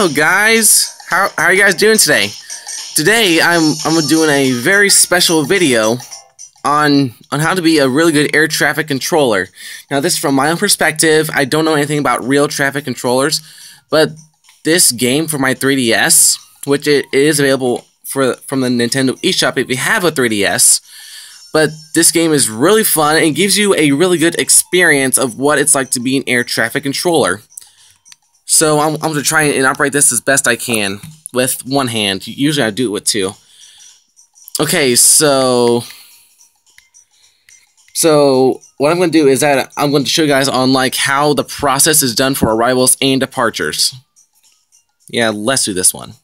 Hello guys, how are you guys doing today? Today I'm doing a very special video on how to be a really good air traffic controller. Now this is from my own perspective. I don't know anything about real traffic controllers, but this game for my 3DS, which it is available from the Nintendo eShop if you have a 3DS. But this game is really fun and gives you a really good experience of what it's like to be an air traffic controller. So I'm going to try and operate this as best I can with one hand. Usually I do it with two. Okay, so what I'm going to do is that I'm going to show you guys on how the process is done for arrivals and departures. Yeah, let's do this one.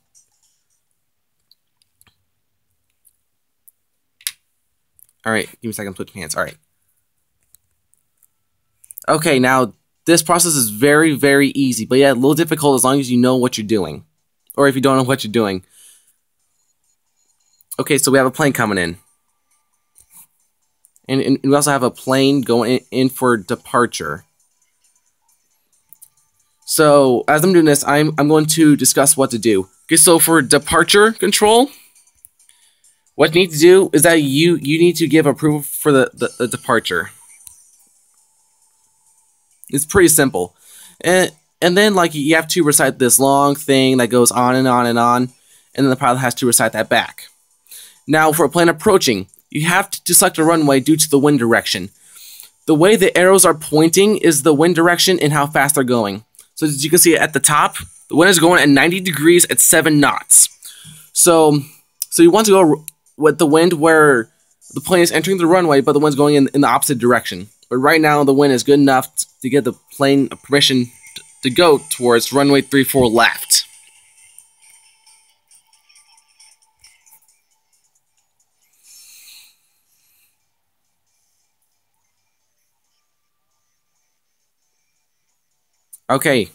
Alright, give me a second, put your hands. Alright. Okay, now this process is very, very easy, but yeah, a little difficult as long as you know what you're doing. Or if you don't know what you're doing. Okay, so we have a plane coming in. And we also have a plane going in for departure. So, as I'm doing this, I'm going to discuss what to do. Okay, so for departure control, what you need to do is that you need to give approval for the departure. It's pretty simple. And then you have to recite this long thing that goes on and on and on, and then the pilot has to recite that back. Now for a plane approaching, you have to select a runway due to the wind direction. The way the arrows are pointing is the wind direction and how fast they're going. So as you can see at the top, the wind is going at 90 degrees at 7 knots. So you want to go with the wind where the plane is entering the runway, but the wind's going in the opposite direction. But right now, the wind is good enough to give the plane permission to go towards runway 34 left. Okay,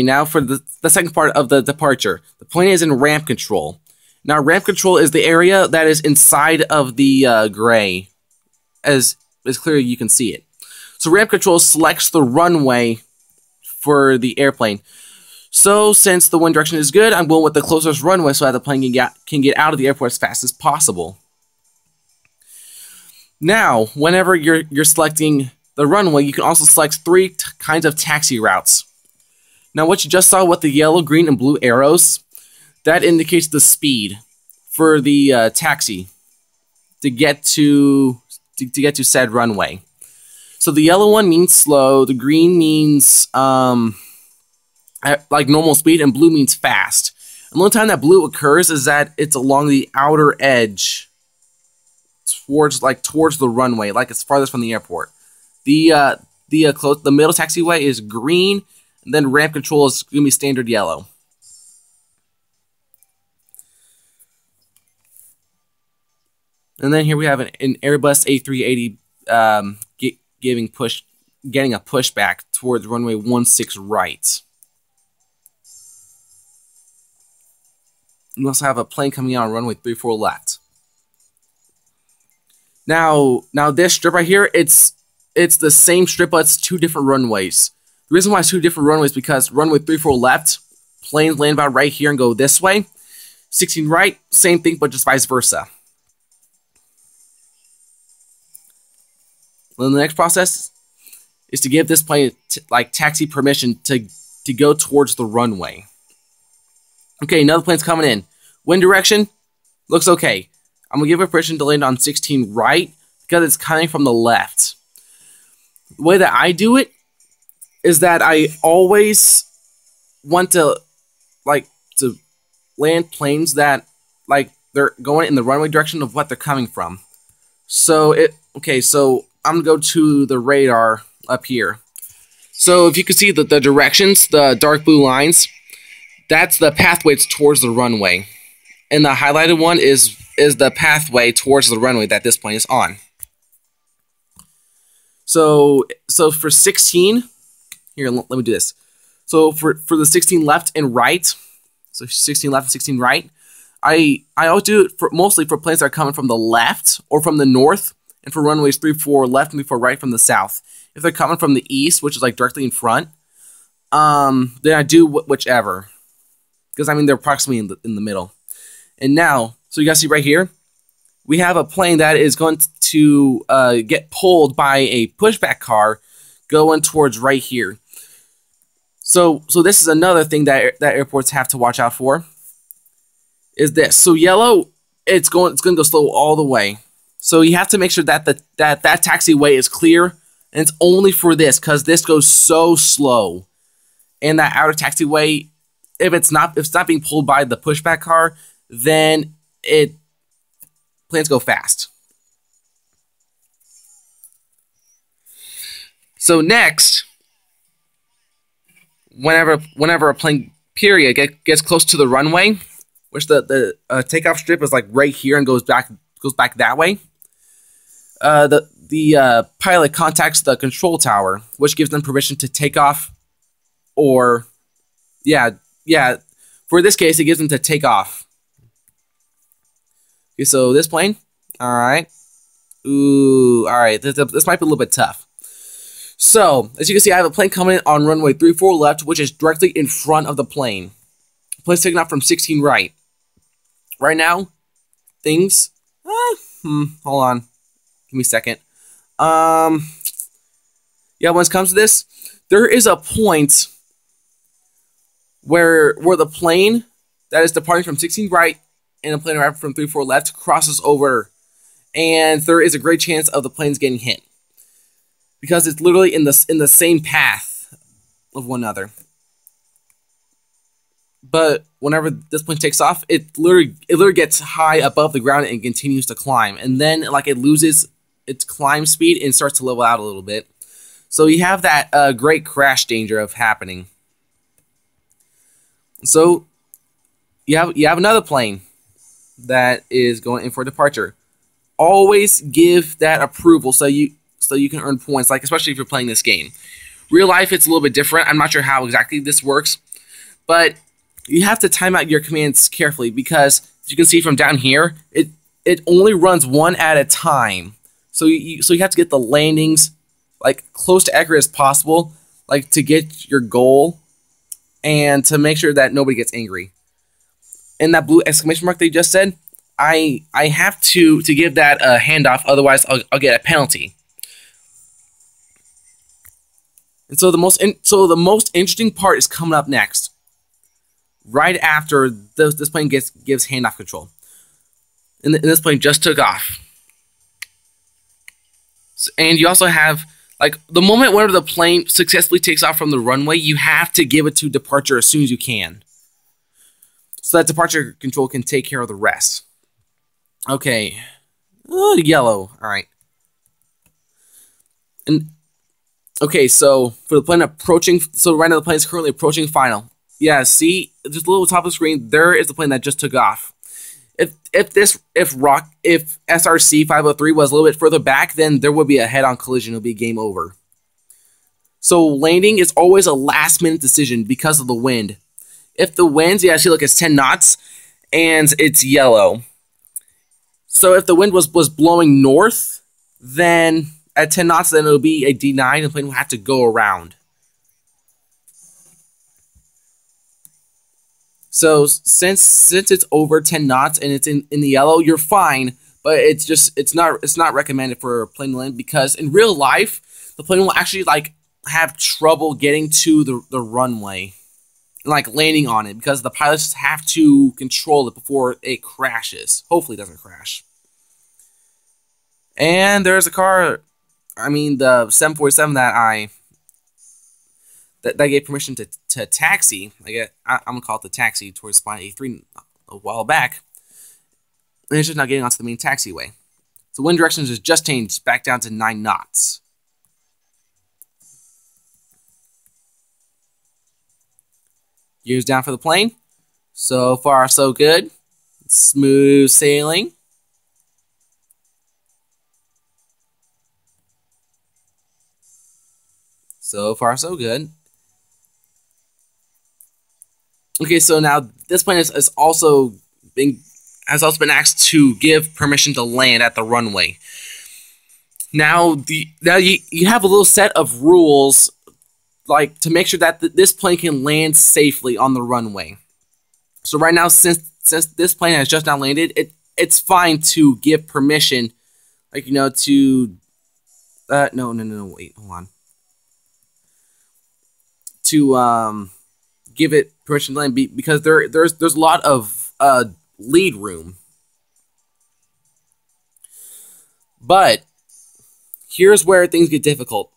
now for the second part of the departure. The plane is in ramp control. Now, ramp control is the area that is inside of the gray, as clearly you can see it. So ramp control selects the runway for the airplane. So since the wind direction is good, I'm going with the closest runway so that the plane can get out of the airport as fast as possible. Now, whenever you're selecting the runway, you can also select three kinds of taxi routes. Now, what you just saw with the yellow, green, and blue arrows, that indicates the speed for the taxi to get to said runway. So the yellow one means slow, the green means normal speed, and blue means fast. And the only time that blue occurs is that it's along the outer edge towards the runway, it's farthest from the airport. The middle taxiway is green, and then ramp control is going to be standard yellow. And then here we have an Airbus A380 getting a pushback towards runway 16 right. We also have a plane coming in on runway 34 left. Now this strip right here, it's the same strip, but it's two different runways. The reason why it's two different runways is because runway 34 left, planes land about right here and go this way. 16 right, same thing, but just vice versa. Then the next process is to give this plane taxi permission to go towards the runway. Okay, another plane's coming in. Wind direction looks okay. I'm gonna give it permission to land on 16 right because it's coming from the left. The way that I do it is that I always want to land planes that they're going in the runway direction of what they're coming from. So I'm going to go to the radar up here. So if you can see the directions, the dark blue lines, that's the pathway towards the runway. And the highlighted one is the pathway towards the runway that this plane is on. So for 16, here, let me do this. So for the 16 left and right, so 16 left and 16 right, I always do it mostly for planes that are coming from the left or from the north, and for runways 34 left and 34 right from the south. If they're coming from the east, which is directly in front, then I do whichever. Because, I mean, they're approximately in the middle. And now, so you guys see right here, we have a plane that is going to get pulled by a pushback car going towards right here. So this is another thing that airports have to watch out for. Is this. So yellow, it's going to go slow all the way. So you have to make sure that that taxiway is clear, and it's only for this, because this goes so slow. And that outer taxiway, if it's not being pulled by the pushback car, then planes go fast. So next, whenever a plane period gets close to the runway, which the takeoff strip is like right here and goes back that way, the pilot contacts the control tower, which gives them permission to take off, or yeah. For this case, it gives them to take off. Okay, so this plane, all right. Ooh, all right. This might be a little bit tough. So, as you can see, I have a plane coming in on runway 34 left, which is directly in front of the plane. Plane's taking off from 16 right. Right now, things... hold on. Give me a second. Yeah, when it comes to this, there is a point where the plane that is departing from 16 right and the plane arriving from 34 left crosses over, and there is a great chance of the planes getting hit. Because it's literally in the same path of one another. But whenever this plane takes off, it literally gets high above the ground and continues to climb. And then like it loses its climb speed and starts to level out a little bit. So you have that great crash danger of happening. So you have another plane that is going in for departure. Always give that approval so you can earn points, like especially if you're playing this game. Real life, it's a little bit different. I'm not sure how exactly this works, but you have to time out your commands carefully, because as you can see from down here, it only runs one at a time. So you have to get the landings like close to accurate as possible, like to get your goal and to make sure that nobody gets angry. And that blue exclamation mark they just said, I have to give that a handoff, otherwise I'll get a penalty. And so the most interesting part is coming up next, right after this plane gives handoff control. And this plane just took off. And you also have, like, the moment whenever the plane successfully takes off from the runway, you have to give it to departure as soon as you can, so that departure control can take care of the rest. Okay. Oh, yellow. All right. And okay, so for the plane approaching, so right now the plane is currently approaching final. Yeah, see, just a little top of the screen, there is the plane that just took off. If SRC 503 was a little bit further back, then there would be a head-on collision. It would be game over. So landing is always a last-minute decision because of the wind. If the wind, yeah, see, look, it's 10 knots, and it's yellow. So if the wind was blowing north, then at 10 knots, then it'll be a D9, and the plane will have to go around. So since it's over 10 knots and it's in the yellow, you're fine, but it's not recommended for a plane to land, because in real life, the plane will actually like have trouble getting to the runway and like landing on it, because the pilots have to control it before it crashes. Hopefully it doesn't crash. And there's a car, I mean the 747 that gave permission to taxi. I'm gonna call it the taxi towards Spine A3 a while back, and it's just not getting onto the main taxiway. So wind directions has just changed back down to 9 knots. Gears down for the plane. So far, so good. Smooth sailing. So far, so good. Okay, so now this plane has also been asked to give permission to land at the runway. Now you have a little set of rules like to make sure that this plane can land safely on the runway. So right now, since this plane has just now landed, it's fine to give permission, like, you know, to no, wait, hold on, to give it permission to land because there's a lot of lead room. But here's where things get difficult.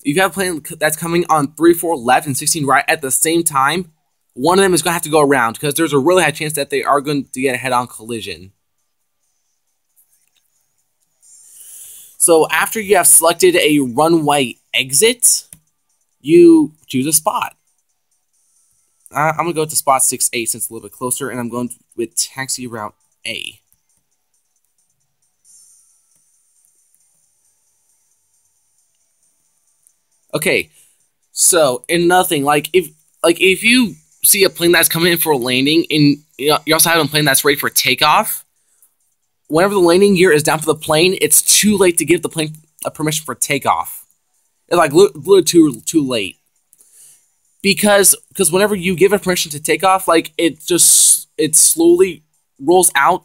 If you have a plane that's coming on 3-4 left and 16 right at the same time, one of them is going to have to go around because there's a really high chance that they are going to get a head-on collision. So after you have selected a runway exit, you choose a spot. I'm going to go to spot 6A since it's a little bit closer, and I'm going with taxi route A. Okay, so in nothing, like if you see a plane that's coming in for a landing, and you also have a plane that's ready for takeoff, whenever the landing gear is down for the plane, it's too late to give the plane a permission for takeoff. It's like a little too late. Because whenever you give it permission to take off, like it slowly rolls out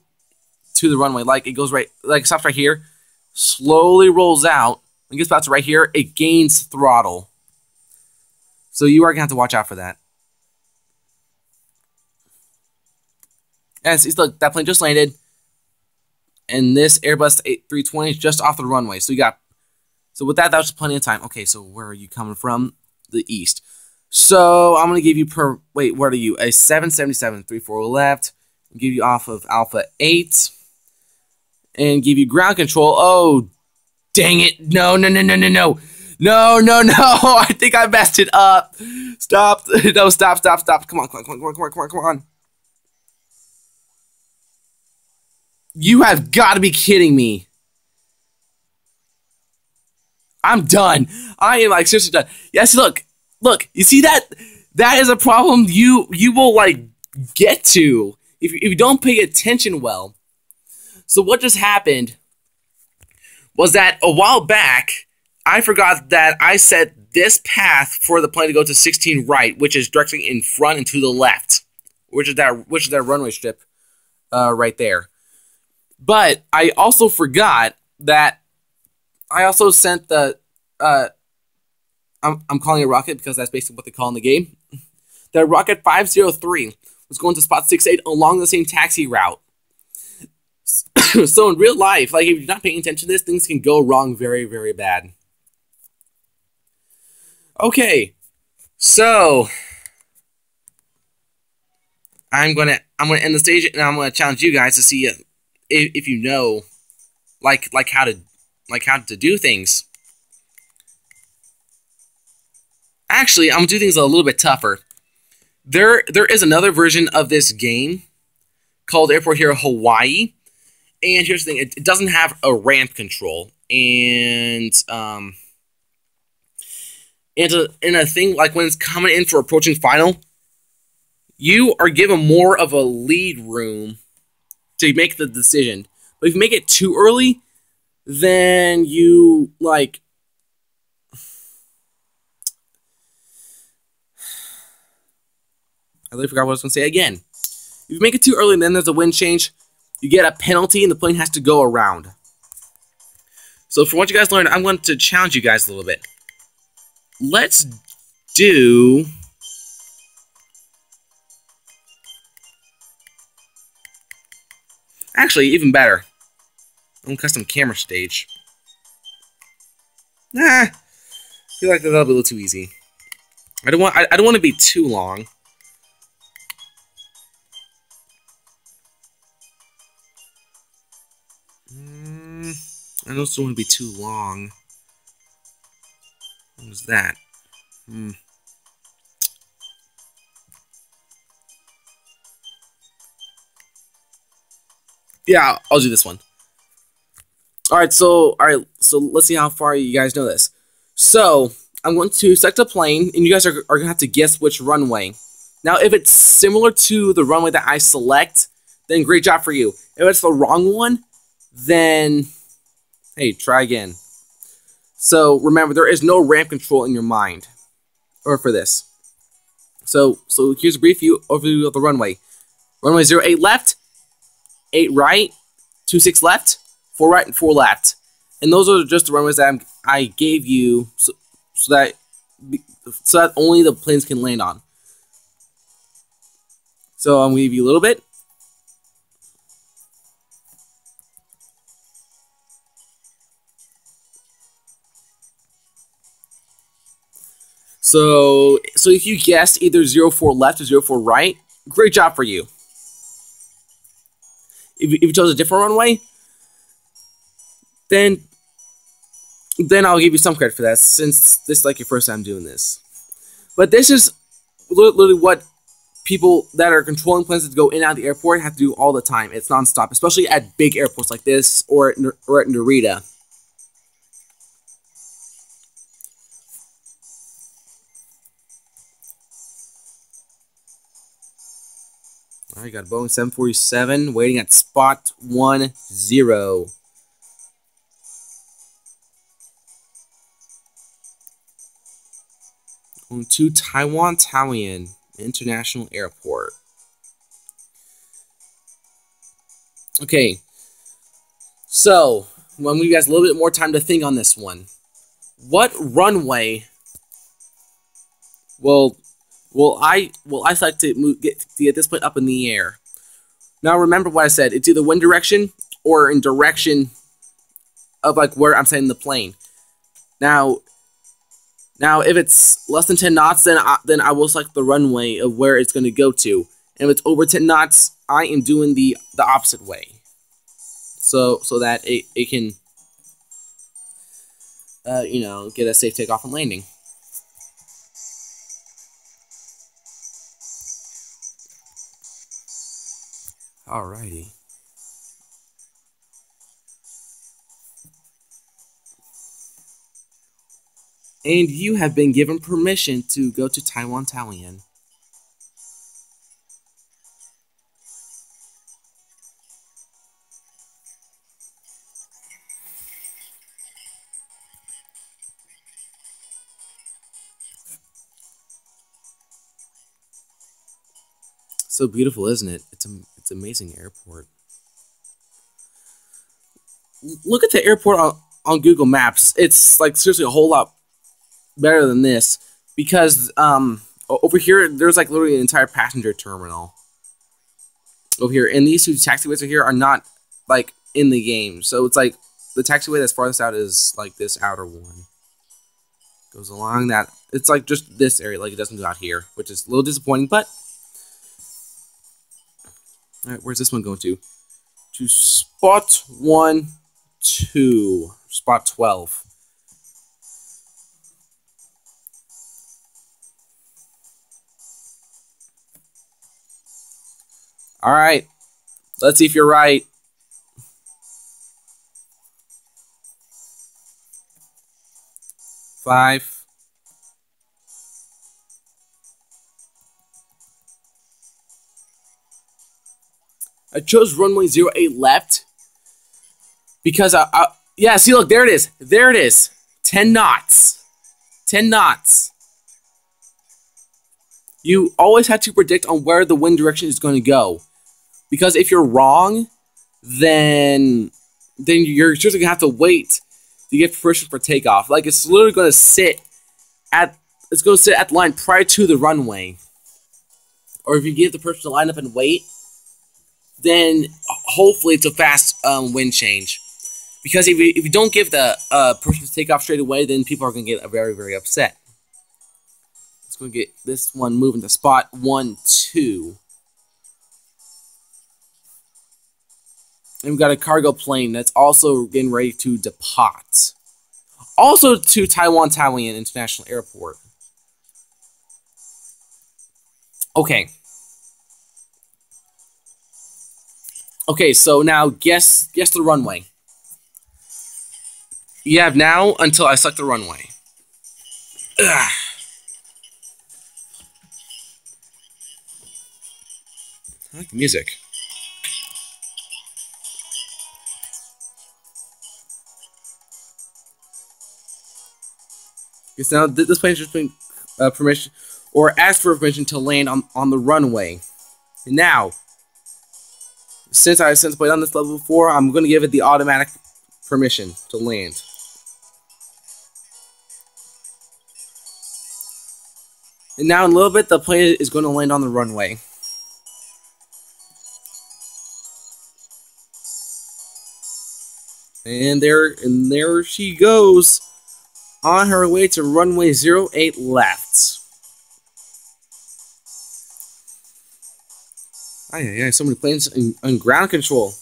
to the runway. Like it goes right, like it stops right here, slowly rolls out. When it gets about to right here, it gains throttle. So you are gonna have to watch out for that. And see, look, that plane just landed, and this Airbus 320 is just off the runway. So with that was plenty of time. Okay, so where are you coming from? The east. So I'm gonna give you what are you? A 777, 3-4 left. I'll give you off of Alpha 8, and give you ground control. Oh, dang it! No! I think I messed it up. Stop! No, stop! Come on! You have got to be kidding me! I'm done. I am like seriously done. Yes, look, you see that? That is a problem you will like get to if you don't pay attention well. So what just happened was that a while back I forgot that I set this path for the plane to go to 16 right, which is directly in front and to the left, which is that runway strip right there. But I also forgot that I also sent the I'm calling it rocket because that's basically what they call in the game. The rocket 503 was going to spot 68 along the same taxi route. So in real life, like if you're not paying attention to this, things can go wrong very, very bad. Okay, so I'm gonna end the stage, and I'm gonna challenge you guys to see if you know like how to do things. Actually, I'm gonna do things a little bit tougher. There is another version of this game called Airport Hero Hawaii, and here's the thing: it doesn't have a ramp control, and in a thing like when it's coming in for approaching final, you are given more of a lead room to make the decision. But if you make it too early, then you like. I literally forgot what I was going to say again. If you make it too early and then there's a wind change, you get a penalty and the plane has to go around. So for what you guys learned, I'm going to challenge you guys a little bit. Let's do... Actually, even better. I'm going to custom camera stage. I feel like that'll be a little too easy. I don't want to be too long. I also want to be too long. What was that? Yeah, I'll do this one. Alright, so let's see how far you guys know this. So, I'm going to select a plane, and you guys are going to have to guess which runway. Now, if it's similar to the runway that I select, then great job for you. If it's the wrong one, then, hey, try again. So, remember, there is no ramp control in your mind. or for this. So here's a brief overview of the runway. Runway 08 left, 8 right, 26 left, 4 right, and 4 left. And those are just the runways that I gave you so that only the planes can land on. So I'm going to give you a little bit. So if you guessed either 04 left or 04 right, great job for you. If you chose a different runway, then I'll give you some credit for that, since this is like your first time doing this. But this is literally what people that are controlling planes to go in and out of the airport have to do all the time. It's nonstop, especially at big airports like this or at Narita. All right, got a Boeing 747 waiting at spot 10. Going to Taiwan Taoyuan International Airport. Okay, so I'm going to give you guys a little bit more time to think on this one. What runway will I select to get this plane up in the air? Now remember what I said. It's either wind direction or in direction of like where I'm sending the plane. Now if it's less than 10 knots, then I will select the runway of where it's going to go to. And if it's over 10 knots, I am doing the opposite way. So that it can get a safe takeoff and landing. Alrighty. And you have been given permission to go to Taiwan Taoyuan. So beautiful, isn't it? It's an amazing airport. Look at the airport on Google Maps. It's like seriously a whole lot better than this, because over here there's like literally an entire passenger terminal over here, and these two taxiways over here are not like in the game. So it's like the taxiway that's farthest out is like this outer one. Goes along that. It's like just this area, like it doesn't go out here, which is a little disappointing, but alright, where's this one going to? To spot 1, 2, spot 12. Alright, let's see if you're right. Five. I chose runway 08 left because yeah, see, look, there it is. There it is. 10 knots. 10 knots. You always have to predict on where the wind direction is going to go, because if you're wrong, then you're just going to have to wait to get permission for takeoff. Like, it's literally going to sit at the line prior to the runway. Or if you give the person to line up and wait, then hopefully it's a fast wind change. Because if you don't give the person to take off straight away, then people are going to get very, very upset. Let's go get this one moving to spot 1, 2. And we've got a cargo plane that's also getting ready to depart. Also to Taiwan Taoyuan International Airport. Okay. Okay, so now guess the runway. You have now until I select the runway. Ugh. I like the music. Because now this plane is just being permission, or ask for permission to land on the runway. And now, since I played on this level before, I'm going to give it the automatic permission to land. And now in a little bit, the plane is going to land on the runway. And there she goes, on her way to runway 08 left. Yeah, so many planes on ground control.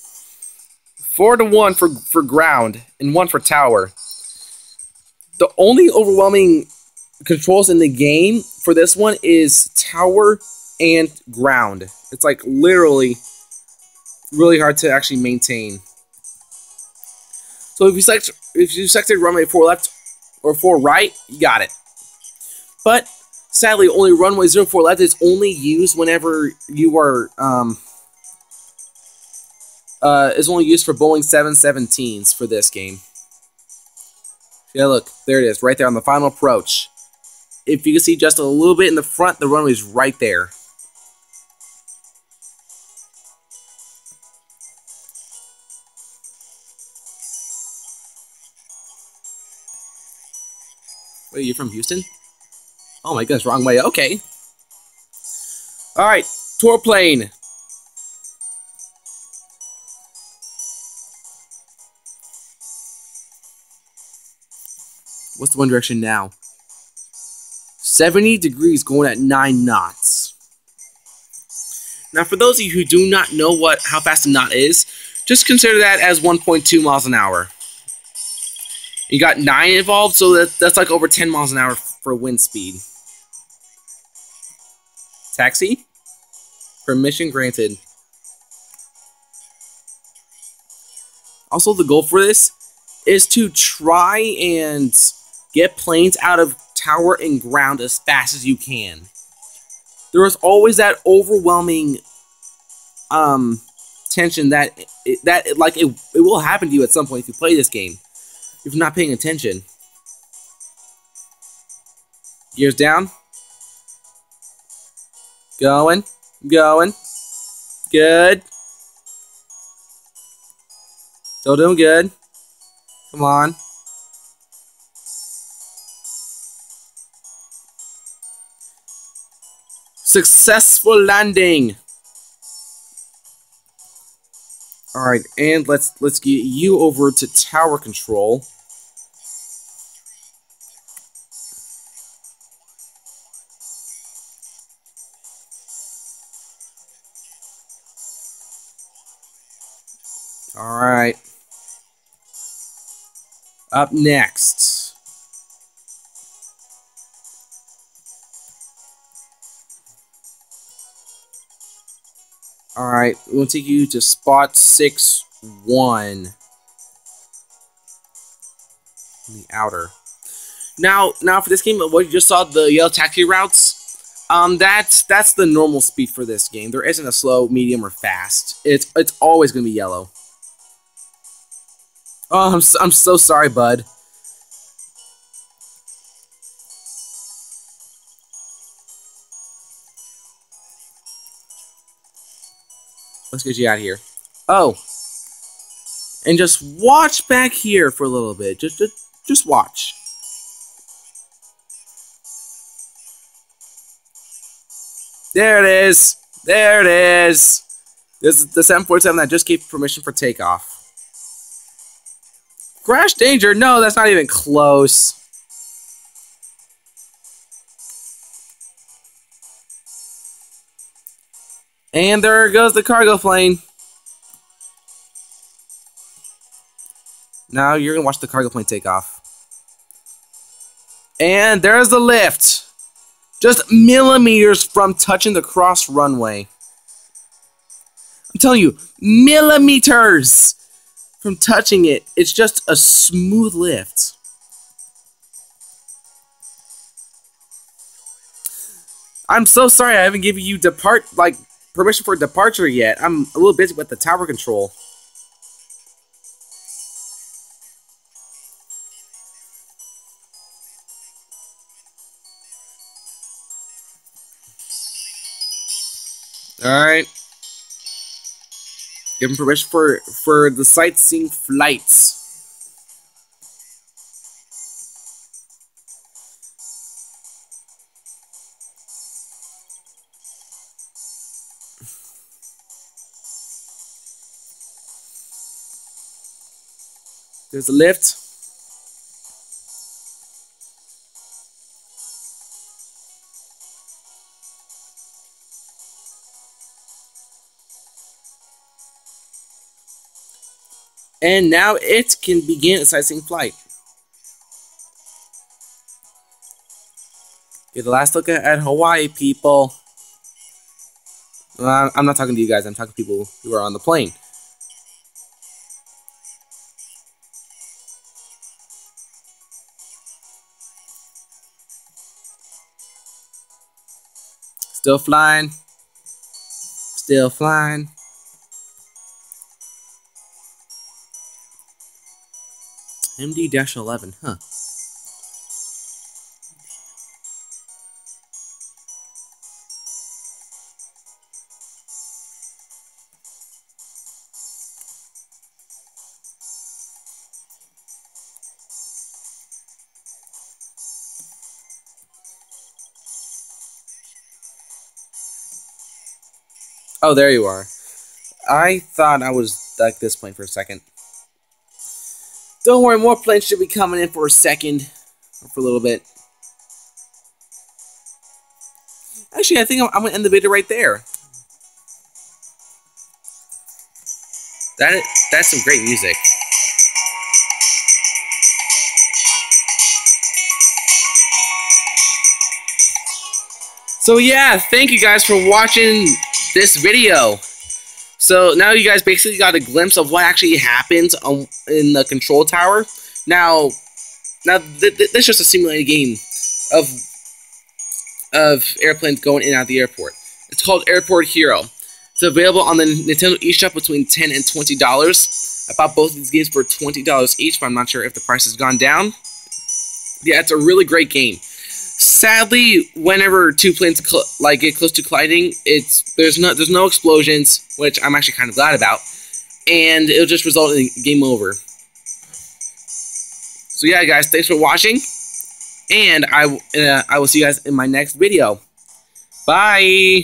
4-1 for ground and 1 for tower. The only overwhelming controls in the game for this one is tower and ground. It's like literally really hard to actually maintain. So if you selected runway 4 left or 4 right, you got it. But sadly, only runway 04 left is only used whenever you are is only used for Boeing 717s for this game. Yeah, look, there it is, right there on the final approach. If you can see just a little bit in the front, the runway is right there. Wait, you're from Houston? Oh my goodness, wrong way. Okay. Alright, tour plane. What's the wind direction now? 70 degrees going at 9 knots. Now, for those of you who do not know how fast a knot is, just consider that as 1.2 miles an hour. You got 9 involved, so that's like over 10 miles an hour for wind speed. Taxi? Permission granted. Also, the goal for this is to try and get planes out of tower and ground as fast as you can. There is always that overwhelming tension that it will happen to you at some point if you play this game. If you're not paying attention. Gears down. Going. Going. Good. Still doing good. Come on. Successful landing. Alright, and let's get you over to tower control. Alright. Up next. Alright, we'll take you to spot 6-1. In the outer. Now for this game, what you just saw, the yellow taxi routes, that's the normal speed for this game. There isn't a slow, medium, or fast. It's always gonna be yellow. Oh, I'm so sorry, bud. Let's get you out of here. Oh, and just watch back here for a little bit. Just watch. There it is. There it is. This is the 747 that just gave permission for takeoff. Crash danger? No, that's not even close. And there goes the cargo plane. Now you're going to watch the cargo plane take off. And there's the lift. Just millimeters from touching the cross runway. I'm telling you, millimeters from touching it. It's just a smooth lift. I'm so sorry I haven't given you permission for departure yet. I'm a little busy with the tower control. Alright. Give him permission for the sightseeing flights. There's a lift. And now it can begin a sightseeing flight. Get the last look at Hawaii, people. I'm not talking to you guys. I'm talking to people who are on the plane. Still flying. Still flying. MD-11, huh? Oh, there you are. I thought I was like this plane for a second. Don't worry, more planes should be coming in for a second. Or for a little bit. Actually, I think I'm going to end the video right there. That's some great music. So yeah, thank you guys for watching this video. So now you guys basically got a glimpse of what actually happens in the control tower. Now this is just a simulated game of airplanes going in and out of the airport. It's called Airport Hero. It's available on the Nintendo eShop between $10 and $20. I bought both of these games for $20 each, but I'm not sure if the price has gone down. Yeah, it's a really great game. Sadly, whenever two planes get close to colliding, there's no explosions, which I'm actually kind of glad about, and it'll just result in game over. So yeah, guys, thanks for watching, and I will see you guys in my next video. Bye.